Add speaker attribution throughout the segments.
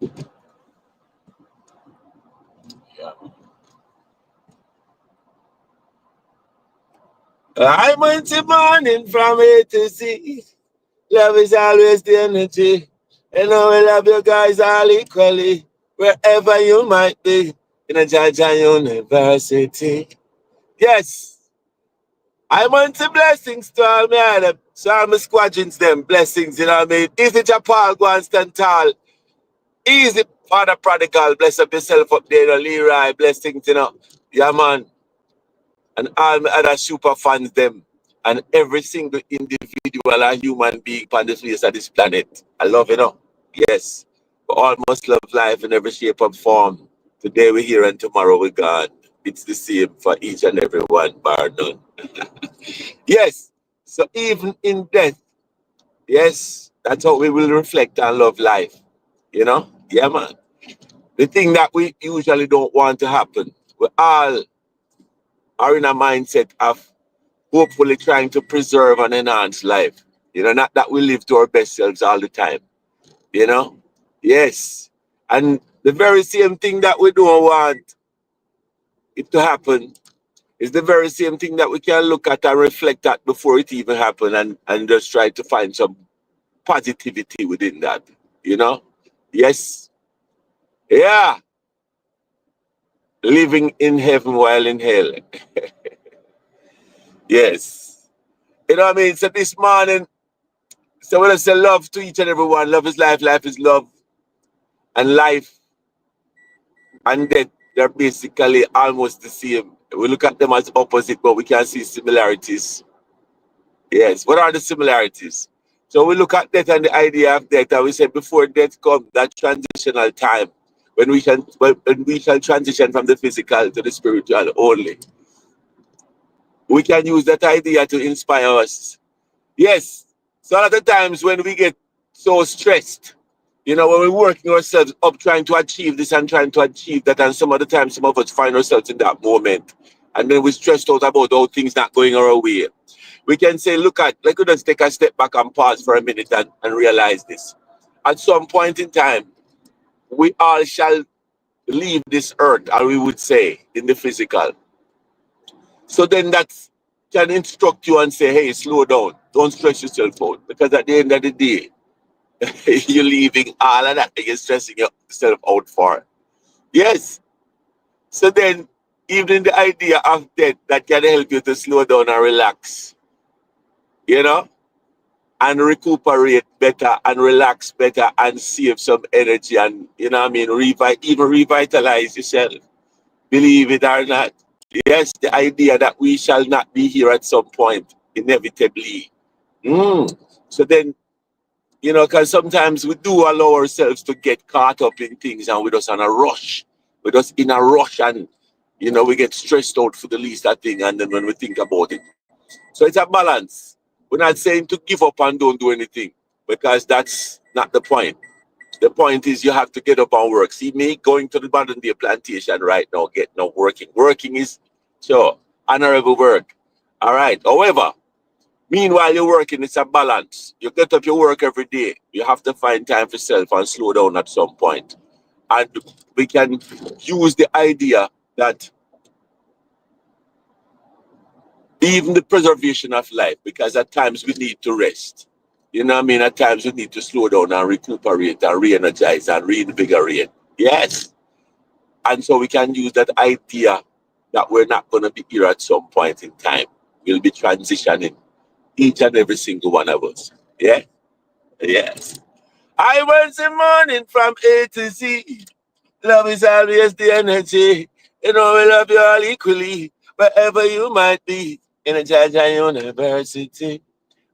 Speaker 1: Yeah. I'm into morning from A to Z. Love is always the energy. And I will love you guys all equally. Wherever you might be. In a Georgia University. Yes. I want to blessings to all my other, so all my squadrons them blessings, you know what I mean? Easy to Paul, go and stand tall. Easy Father Prodigal, bless up yourself up there, you know, Leroy, blessings, you know. Yeah man. And all my other super fans them. And every single individual and human being on the face of this planet. I love you know. Yes. We all must love life in every shape and form. Today we're here and tomorrow we're gone. It's the same for each and every one, bar none. Yes. So even in death, yes, that's how we will reflect and love life. You know? Yeah, man. The thing that we usually don't want to happen, we all are in a mindset of hopefully trying to preserve and enhance life. You know, not that we live to our best selves all the time. You know? Yes. And the very same thing that we don't want it to happen is the very same thing that we can look at and reflect at before it even happened and just try to find some positivity within that. You know? Yes. Yeah. Living in heaven while in hell. Yes. You know what I mean? So this morning, so when I say love to each and every one, love is life, life is love, and life and death, they're basically almost the same. We look at them as opposite, but we can see similarities. Yes. What are the similarities? So we look at death and the idea of death, and we say before death comes, that transitional time when we can transition from the physical to the spiritual only. We can use that idea to inspire us. Yes. So a lot of times when we get so stressed, you know, when we're working ourselves up trying to achieve this and trying to achieve that, and some of the time some of us find ourselves in that moment. And then we're stressed out about all things not going our way. We can say, look at, like, let's take a step back and pause for a minute and realize this. At some point in time, we all shall leave this earth, or we would say, in the physical. So then that can instruct you and say, hey, slow down. Don't stress yourself out. Because at the end of the day, you're leaving all of that you're stressing yourself out for. Yes. So then, even the idea of death that can help you to slow down and relax, you know, and recuperate better and relax better and save some energy and, you know what I mean, even revitalize yourself. Believe it or not. Yes, the idea that we shall not be here at some point, inevitably. So then, you know, because sometimes we do allow ourselves to get caught up in things and we're just on a rush. We're just in a rush and, you know, we get stressed out for the least that thing. And then when we think about it. So it's a balance. We're not saying to give up and don't do anything because that's not the point. The point is you have to get up and work. See me going to the modern day plantation right now, getting up working. Working is, sure, honorable work. All right. However, meanwhile, you're working, it's a balance. You get up, you work every day. You have to find time for self and slow down at some point. And we can use the idea that even the preservation of life, because at times we need to rest. You know what I mean? At times we need to slow down and recuperate and re-energize and reinvigorate. Yes. And so we can use that idea that we're not going to be here at some point in time. We'll be transitioning, each and every single one of us. Yeah? Yes. I want the morning from A to Z. Love is always the energy. You know, we love you all equally, wherever you might be in a Georgia University.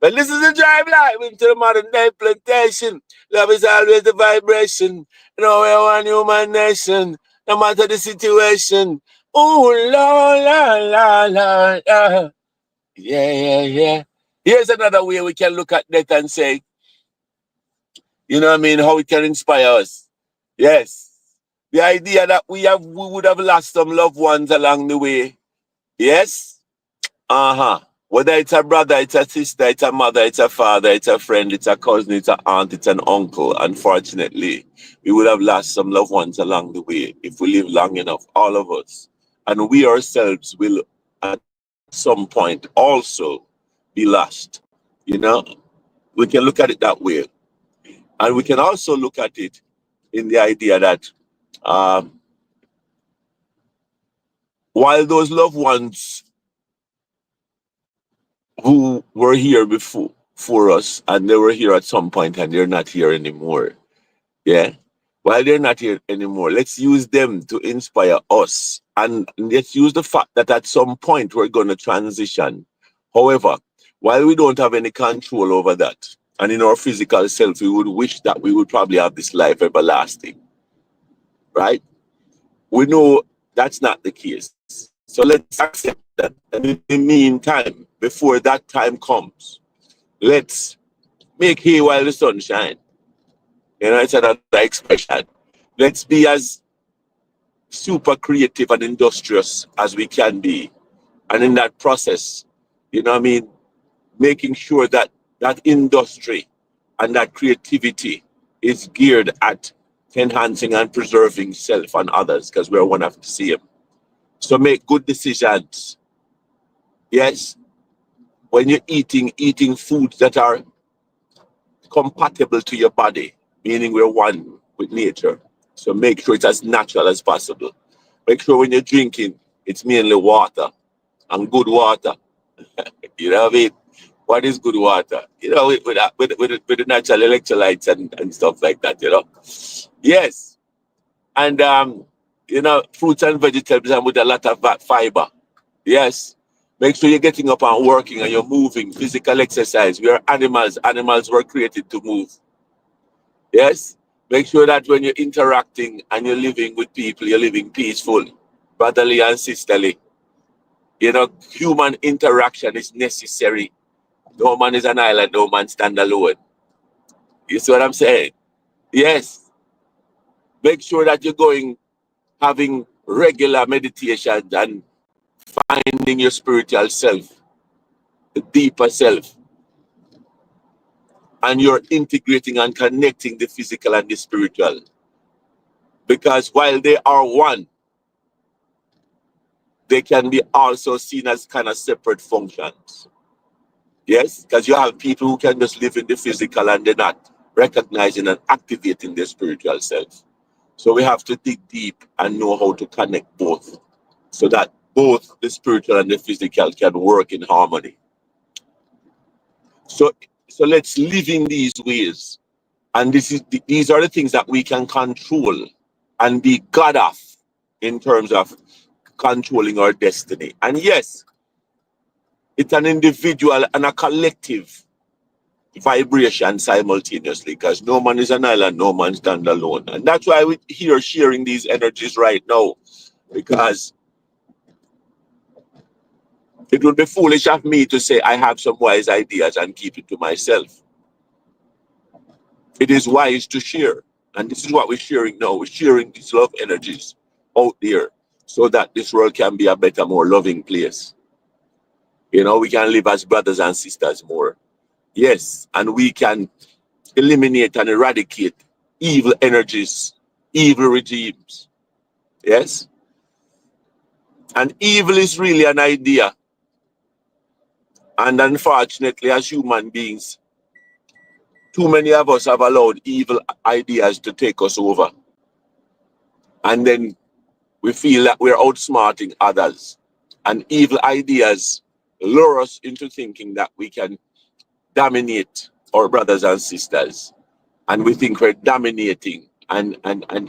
Speaker 1: But this is a drive live into the modern day plantation. Love is always the vibration. You know, we're one human nation, no matter the situation. Ooh, la, la, la, la, la. Yeah, yeah, yeah. Here's another way we can look at that and say, you know what I mean, how it can inspire us. Yes. The idea that we would have lost some loved ones along the way. Yes? Uh-huh. Whether it's a brother, it's a sister, it's a mother, it's a father, it's a friend, it's a cousin, it's an aunt, it's an uncle. Unfortunately, we would have lost some loved ones along the way if we live long enough, all of us. And we ourselves will at some point also be lost. You know, we can look at it that way. And we can also look at it in the idea that um, while those loved ones who were here before for us and they were here at some point and they're not here anymore, yeah, while they're not here anymore, let's use them to inspire us. And let's use the fact that at some point we're going to transition. However, while we don't have any control over that, and in our physical self, we would wish that we would probably have this life everlasting, right? We know that's not the case. So let's accept that. And in the meantime, before that time comes, let's make hay while the sun shines. You know, it's another expression. Let's be as super creative and industrious as we can be. And in that process, you know what I mean, making sure that that industry and that creativity is geared at enhancing and preserving self and others because we're one of the same. So make good decisions. Yes, when you're eating foods that are compatible to your body, meaning we're one with nature. So make sure it's as natural as possible. Make sure when you're drinking, it's mainly water and good water. You know what I mean? What is good water? You know, with the natural electrolytes and stuff like that, you know? Yes. And, you know, fruits and vegetables and with a lot of fiber. Yes. Make sure you're getting up and working and you're moving, physical exercise. We are animals. Animals were created to move. Yes. Make sure that when you're interacting and you're living with people, you're living peaceful, brotherly and sisterly. You know, human interaction is necessary. No man is an island, no man stand alone. You see what I'm saying? Yes. Make sure that you're going, having regular meditations and finding your spiritual self, the deeper self. And you're integrating and connecting the physical and the spiritual. Because while they are one, they can be also seen as kind of separate functions. Yes, because you have people who can just live in the physical and they're not recognizing and activating their spiritual self. So we have to dig deep and know how to connect both so that both the spiritual and the physical can work in harmony. So, so let's live in these ways. And these are the things that we can control and be God of in terms of controlling our destiny. And yes, it's an individual and a collective vibration simultaneously because no man is an island, no man stand alone. And that's why we're here sharing these energies right now, because it would be foolish of me to say I have some wise ideas and keep it to myself. It is wise to share. And this is what we're sharing now. We're sharing these love energies out there so that this world can be a better, more loving place. You know, we can live as brothers and sisters more. Yes, and we can eliminate and eradicate evil energies, evil regimes. Yes? And evil is really an idea. And unfortunately, as human beings, too many of us have allowed evil ideas to take us over. And then we feel that we're outsmarting others. And evil ideas lure us into thinking that we can dominate our brothers and sisters. And we think we're dominating. And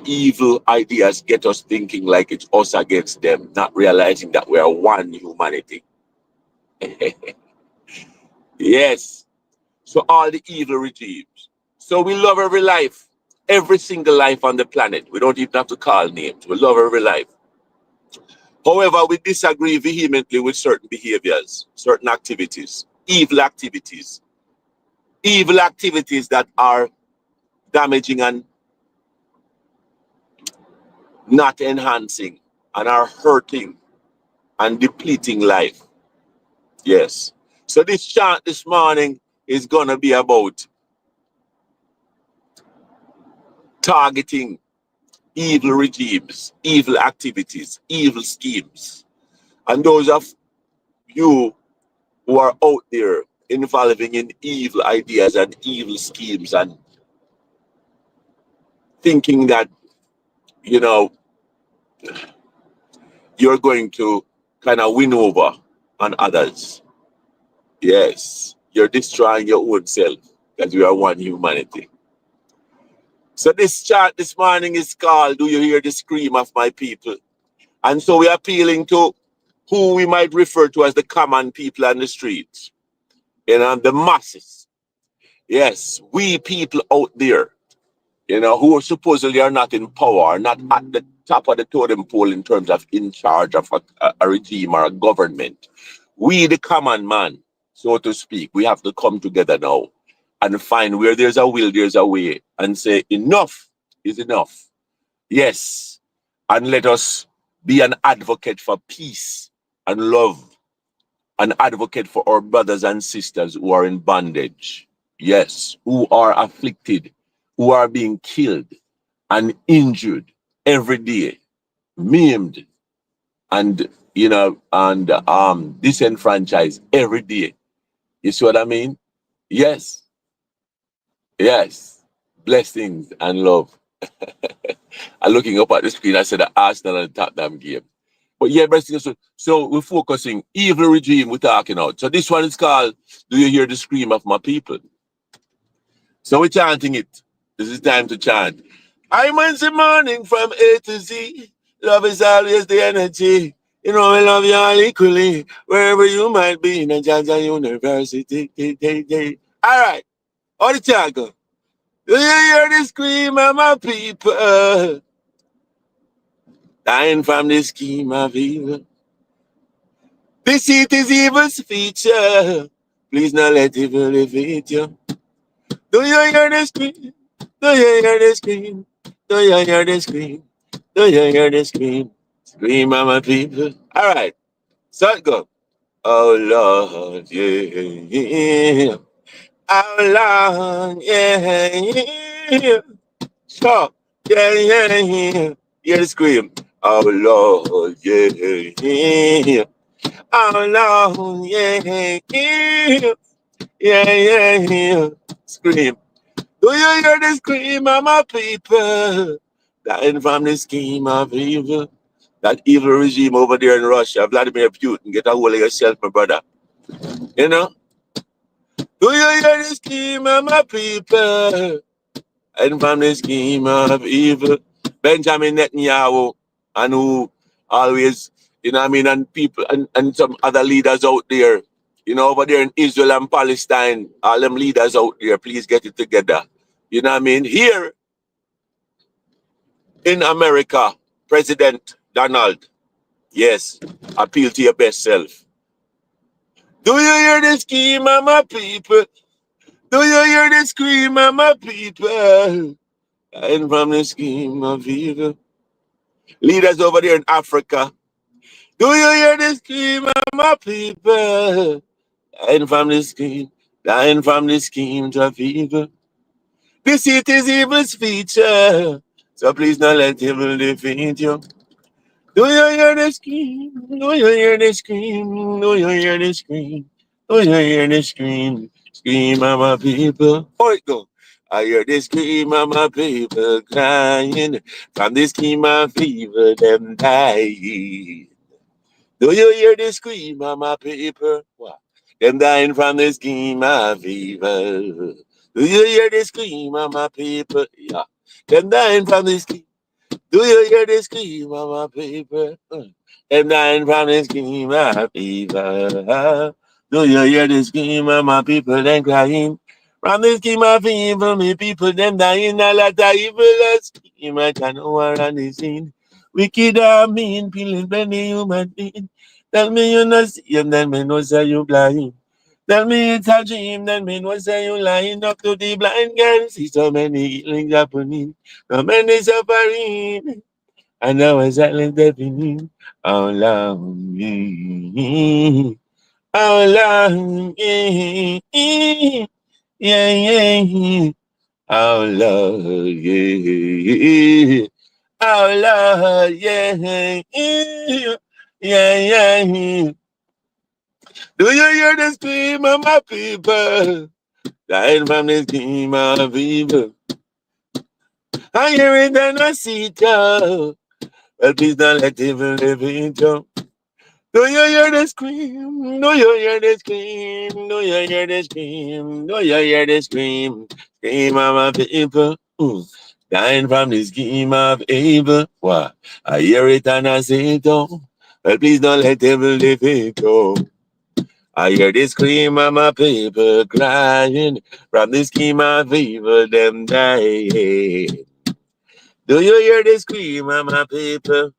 Speaker 1: evil ideas get us thinking like it's us against them, not realizing that we are one humanity. Yes. So all the evil regimes. So we love every life, every single life on the planet. We don't even have to call names. We love every life. However, we disagree vehemently with certain behaviors, certain activities, evil activities that are damaging and not enhancing and are hurting and depleting life. Yes. So this chant this morning is going to be about targeting evil regimes, evil activities, evil schemes. And those of you who are out there involving in evil ideas and evil schemes and thinking that, you know, you're going to kind of win over on others. Yes, you're destroying your own self because we are one humanity. So this chant this morning is called "Do You Hear the Scream of My People?" And so we're appealing to who we might refer to as the common people on the streets, the masses. Yes, we people out there, who supposedly are not in power, not at the top of the totem pole in terms of in charge of a regime or a government. We, the common man, so to speak, we have to come together now and find where there's a will, there's a way, and say enough is enough. Yes, and let us be an advocate for peace and love, an advocate for our brothers and sisters who are in bondage. Yes, who are afflicted, who are being killed and injured every day, maimed and disenfranchised every day. You see what I mean? Yes, yes. Blessings and love. I'm looking up at the screen. I said the Arsenal and Tottenham game. But yeah, so we're focusing evil regime we're talking out. So this one is called "Do You Hear the Scream of My People?" So we're chanting it. This is time to chant. I Wednesday morning from A to Z. Love is always the energy. We love you all equally. Wherever you might be in a Georgia University. All right. All the chant go. Do you hear the scream of my people? Dying from the scheme of evil. Deceit is evil's feature. Please not let evil defeat you. Do you hear the scream? Do you hear the scream? Do you hear the scream? Do you hear the scream? Scream of my people. All right. So it go. Oh Lord, yeah, yeah. Oh Lord, yeah, yeah. So, yeah, yeah, yeah. Hear the scream. Oh Lord, yeah, yeah. Oh Lord, yeah, yeah. Yeah, yeah, yeah. Scream. Do you hear the scream of my people? Dying from the scheme of evil. That evil regime over there in Russia, Vladimir Putin, get a hold of yourself, my brother. You know? Do you hear the scheme of my people? And from the scheme of evil. Benjamin Netanyahu, and who always, and people and some other leaders out there, over there in Israel and Palestine, all them leaders out there, please get it together. You know what I mean? Here in America, President Donald, yes, appeal to your best self. Do you hear the scream of my people? Do you hear the scream of my people? And from the scheme of evil. Leaders over there in Africa, do you hear the scream of my people? Dying from the scheme, dying from the schemes of evil. Deceit is evil's feature, so please don't let evil defeat you. Do you hear the scream? Do you hear the scream? Do you hear the scream? Do you hear the scream? Scream of my people. Oh, it go. I hear the scream of my people crying from the scheme of fever, them dying. Do you hear the scream of my people? What? Them dying from the scheme of evil. Do you hear the scream of my people? Yeah. Them dying from the scheme. Do you hear the scream of my people? Them dying from the scheme of evil. Do you hear the scream of my people? Them crying from the scheme of evil. Me people, them dying a lot of evil. Scheme I can over on the scene. Wicked or mean, feeling many human being. Tell me you not see him, then me know say you blind. Tell me it's a dream, then me know say you lying up to the blind girl. See so many healings happening, so many suffering. I know exactly defining how long. Oh Lord, yeah, yeah, yeah, yeah. Oh Lord, yeah. Oh Lord, yeah, yeah, yeah, yeah. Do you hear the scream of my people? Dying from the scream of people. I hear it and I see it, oh. Well, please don't let evil live in you. Do you hear the scream? Do you hear the scream? Do you hear the scream? Do you hear the scream? Scream of my people. Dying from the scheme of evil. Why? I hear it and I say it, oh. Well, please don't let evil live in you. I hear the scream of my people crying from the scheme of evil, them dying. Do you hear the scream of my people?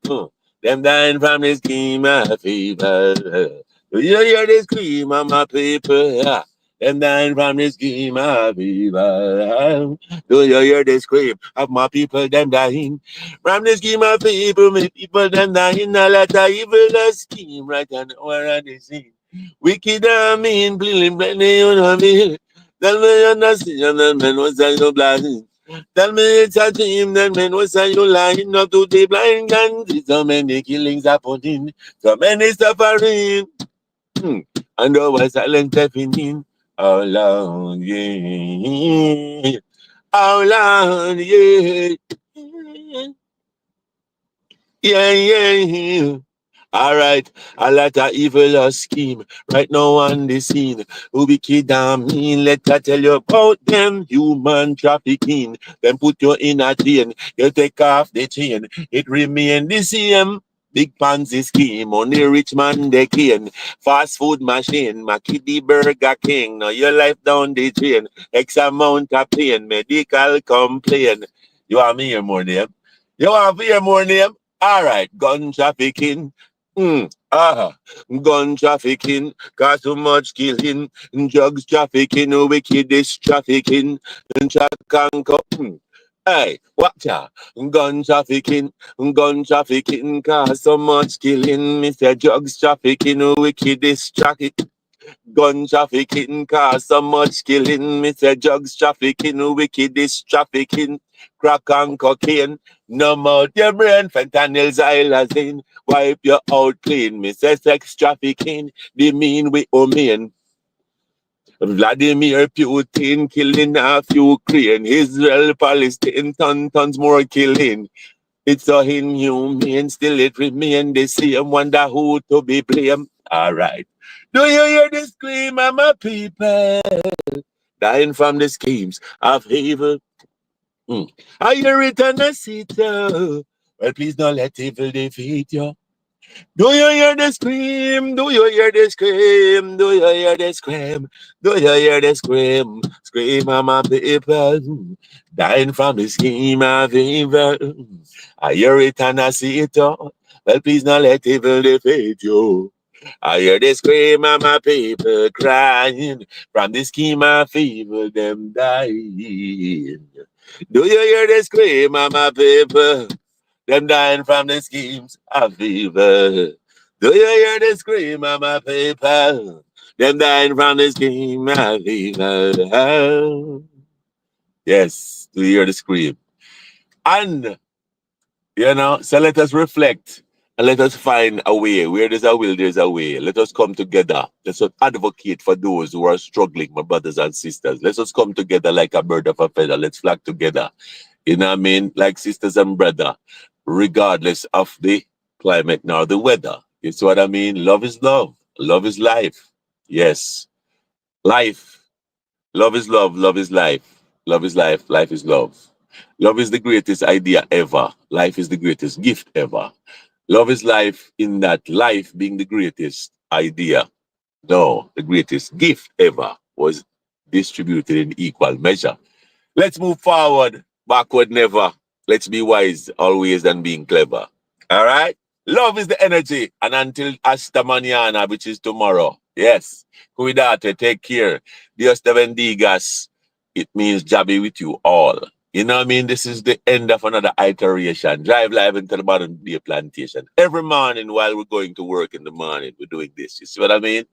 Speaker 1: Them dying from the scheme of evil. Do you hear the scream of my people? Them dying from the scheme of evil. Do you hear the scream of my people? Them dying from the scheme of evil. My people them dying a lot of evil scheme right and where are they seen? Wicked I mean, bleeding, bleeding, you know me. Tell me you're not seeing, and man was that you blind. Tell me it's a dream, then men was say you lying up to the blind guns. So many killings happening, so many suffering. And over silent deafening. Oh Lord, yeah. Oh Lord, yeah. Yeah, yeah, yeah. All right, a lot of evil a scheme right now on the scene. Who wicked and mean? Let I tell you about them human trafficking. Them put you in a chain, you take off the chain, it remain the same. Big Ponzi scheme, only rich man they can. Fast food machine, McKiddie Burger King. Now your life down the chain, X amount of pain, medical complaint. You want me hear more name? You want to hear more name? All right, gun trafficking. Gun trafficking, cause too much killing, drugs trafficking, wickedest trafficking, and track and cup. Hey, watch ya. Gun trafficking, cause so much killing, Mr. Drugs trafficking, wickedest trafficking. Gun trafficking cause so much killing. Me say drugs trafficking, wickedest trafficking, crack and cocaine. Numb out your brain, fentanyl, xylazine. Wipe you out clean. Me say sex trafficking, the mean we omen. Vladimir Putin killing half Ukraine. Israel, Palestine, tons more killing. It's so inhumane, still it remain the same. Wonder who to be blamed. All right. Do you hear the scream of my people dying from the schemes of evil? I hear it and I see it. Well, please don't let evil defeat you. Do you hear the scream? Do you hear the scream? Do you hear the scream? Do you hear the scream? Scream of my people dying from the scheme of evil. I hear it and I see it all. Well, please not let evil defeat you. I hear the scream of my people crying from the scheme of evil, them dying. Do you hear the scream of my people? Them dying from the schemes of evil. Do you hear the scream of my people? Them dying from the scheme of evil. Yes, do you hear the scream? And, so let us reflect and let us find a way. Where there's a will, there's a way. Let us come together. Let us advocate for those who are struggling, my brothers and sisters. Let us come together like a bird of a feather. Let's flock together. You know what I mean? Like sisters and brother, regardless of the climate nor the weather. You see what I mean? Love is love. Love is life. Yes. Life. Love is love. Love is life. Love is life. Life is love. Love is the greatest idea ever. Life is the greatest gift ever. Love is life in that life being the greatest idea. No, the greatest gift ever was distributed in equal measure. Let's move forward, backward never. Let's be wise always than being clever. All right? Love is the energy. And until hasta mañana, which is tomorrow. Yes. Cuidate, take care. Dios te bendigas. It means Jabby with you all. You know what I mean? This is the end of another iteration. Drive live into the modern day plantation. Every morning while we're going to work in the morning, we're doing this. You see what I mean?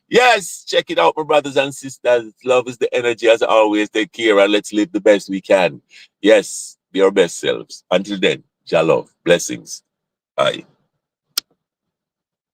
Speaker 1: Yes, check it out, my brothers and sisters. Love is the energy as always. Take care and let's live the best we can. Yes, be our best selves. Until then, Jah love. Blessings. Bye.